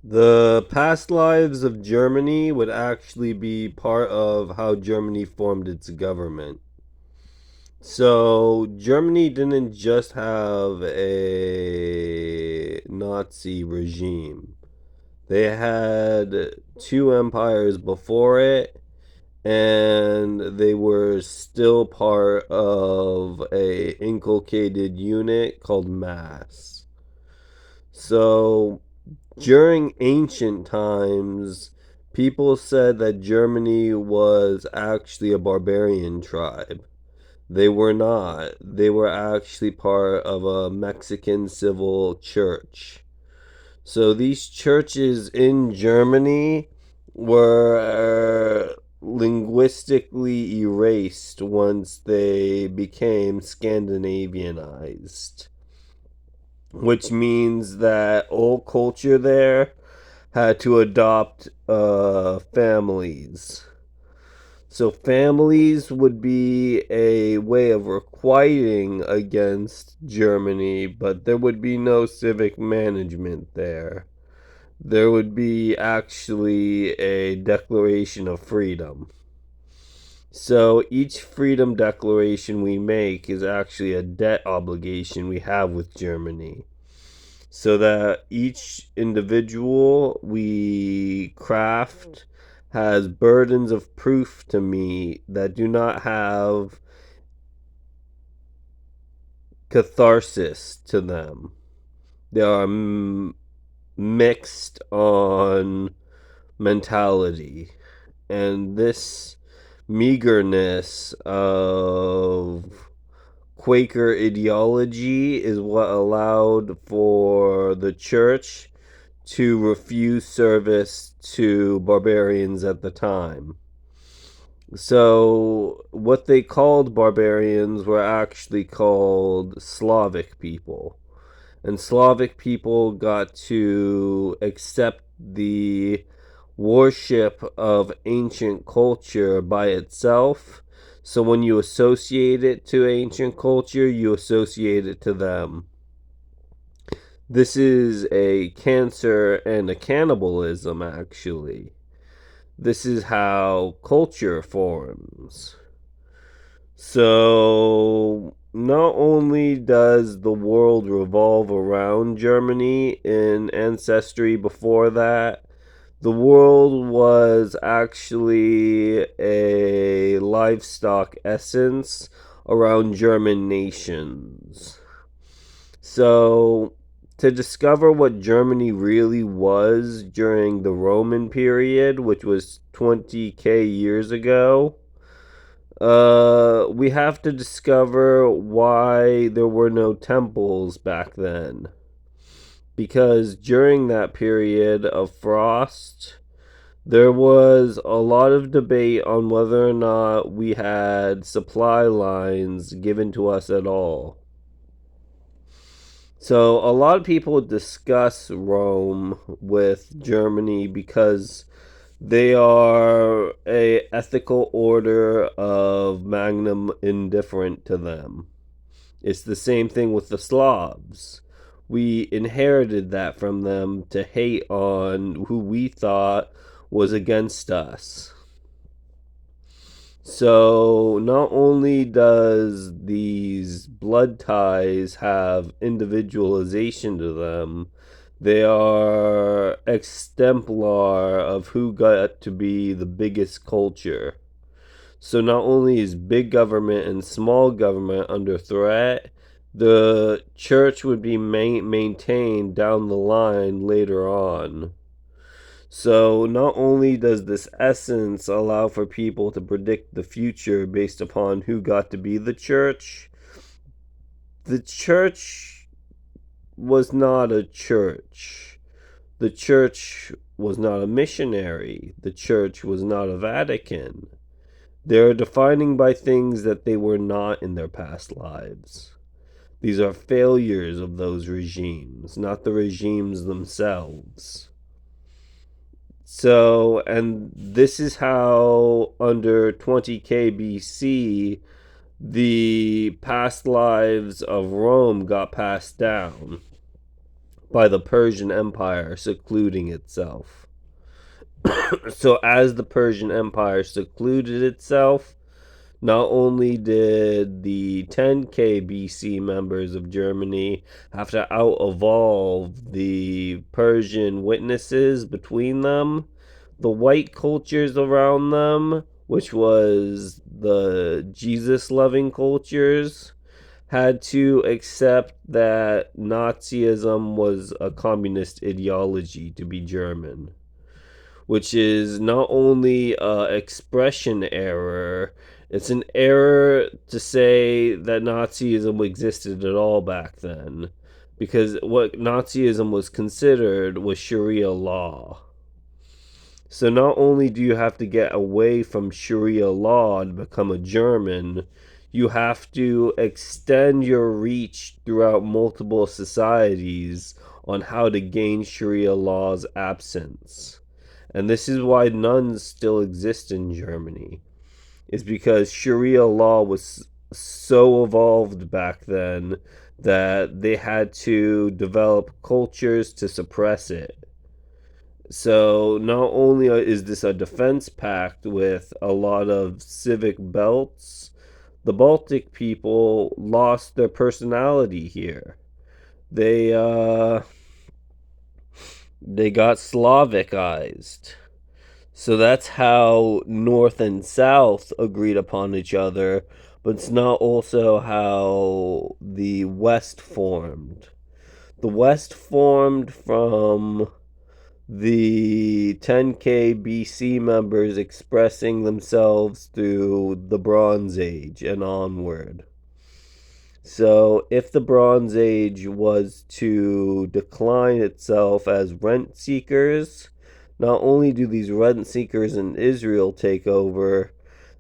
The past lives of Germany would actually be part of how Germany formed its government. So, Germany didn't just have a Nazi regime, they had two empires before it, and they were still part of a inculcated unit called Mass. So, during ancient times, people said that Germany was actually a barbarian tribe. They were not. They were actually part of a Mexican civil church. So these churches in Germany were linguistically erased once they became Scandinavianized, which means that all culture there had to adopt families. So families would be a way of requiting against Germany, but there would be no civic management there. There would be actually a declaration of freedom. So each freedom declaration we make is actually a debt obligation we have with Germany, so that each individual we craft has burdens of proof to meet that do not have catharsis to them. They are mixed on mentality. And this meagerness of Quaker ideology is what allowed for the church to refuse service to barbarians at the time. So, what they called barbarians were actually called Slavic people. And Slavic people got to accept the worship of ancient culture by itself. So, when you associate it to ancient culture, you associate it to them. This is a cancer and a cannibalism, actually. This is how culture forms. So, not only does the world revolve around Germany in ancestry before that, the world was actually a livestock essence around German nations. So, to discover what Germany really was during the Roman period, which was 20k years ago, we have to discover why there were no temples back then. Because during that period of frost, there was a lot of debate on whether or not we had supply lines given to us at all. So a lot of people discuss Rome with Germany because they are a ethical order of magnum indifferent to them. It's the same thing with the Slavs. We inherited that from them to hate on who we thought was against us. So not only does these blood ties have individualization to them, they are exemplar of who got to be the biggest culture. So not only is big government and small government under threat, the church would be maintained down the line later on. So, not only does this essence allow for people to predict the future based upon who got to be the church was not a church. The church was not a missionary. The church was not a Vatican. They're defining by things that they were not in their past lives. These are failures of those regimes, not the regimes themselves. So, and this is how under 20k BC the past lives of Rome got passed down. by the Persian Empire secluding itself. So, as the Persian Empire secluded itself, not only did the 10K BC members of Germany have to out evolve the Persian witnesses between them, the white cultures around them, which was the Jesus loving cultures, had to accept that Nazism was a communist ideology to be German, which is not only an expression error, it's an error to say that Nazism existed at all back then. Because what Nazism was considered was Sharia law. So not only do you have to get away from Sharia law and become a German, you have to extend your reach throughout multiple societies on how to gain Sharia law's absence. And this is why nuns still exist in Germany, is because Sharia law was so evolved back then that they had to develop cultures to suppress it. So not only is this a defense pact with a lot of civic belts, the Baltic people lost their personality here. They uh they got Slavicized. So that's how North and South agreed upon each other, but it's not also how the West formed. The West formed from the 10K BC members expressing themselves through the Bronze Age and onward. So, if the Bronze Age was to decline itself as rent seekers, not only do these rent seekers in Israel take over,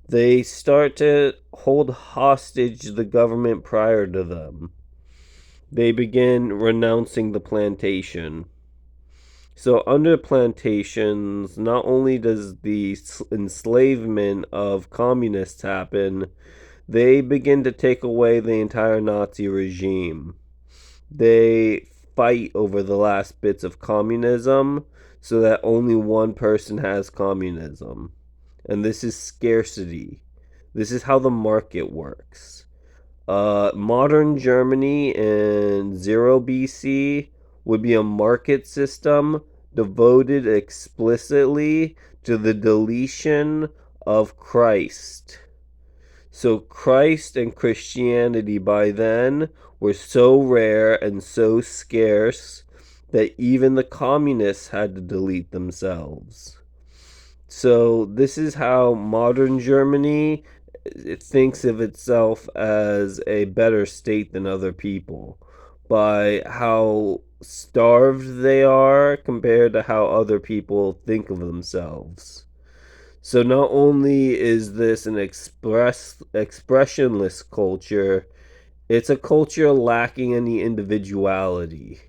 they start to hold hostage the government prior to them. They begin renouncing the plantation. So, under plantations, not only does the enslavement of communists happen, they begin to take away the entire Nazi regime. They fight over the last bits of communism so that only one person has communism. And this is scarcity. This is how the market works. Modern Germany in 0 BC would be a market system devoted explicitly to the deletion of Christ. So Christ and Christianity by then were so rare and so scarce that even the communists had to delete themselves. So this is how modern Germany it thinks of itself as a better state than other people by how starved they are compared to how other people think of themselves. So not only is this an expressionless culture, it's a culture lacking any individuality,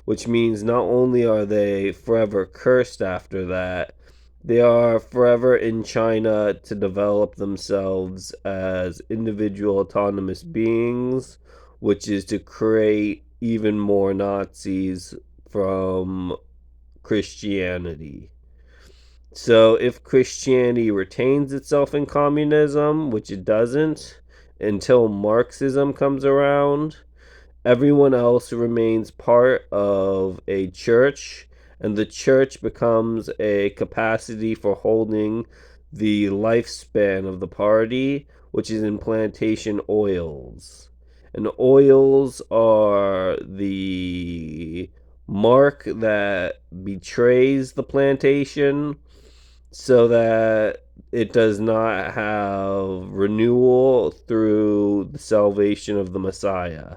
which means not only are they forever cursed after that, they are forever in China to develop themselves as individual autonomous beings, which is to create even more Nazis from Christianity. So if Christianity retains itself in communism, which it doesn't, until Marxism comes around, everyone else remains part of a church, and the church becomes a capacity for holding the lifespan of the party, which is in plantation oils. And oils are the mark that betrays the plantation so that it does not have renewal through the salvation of the Messiah.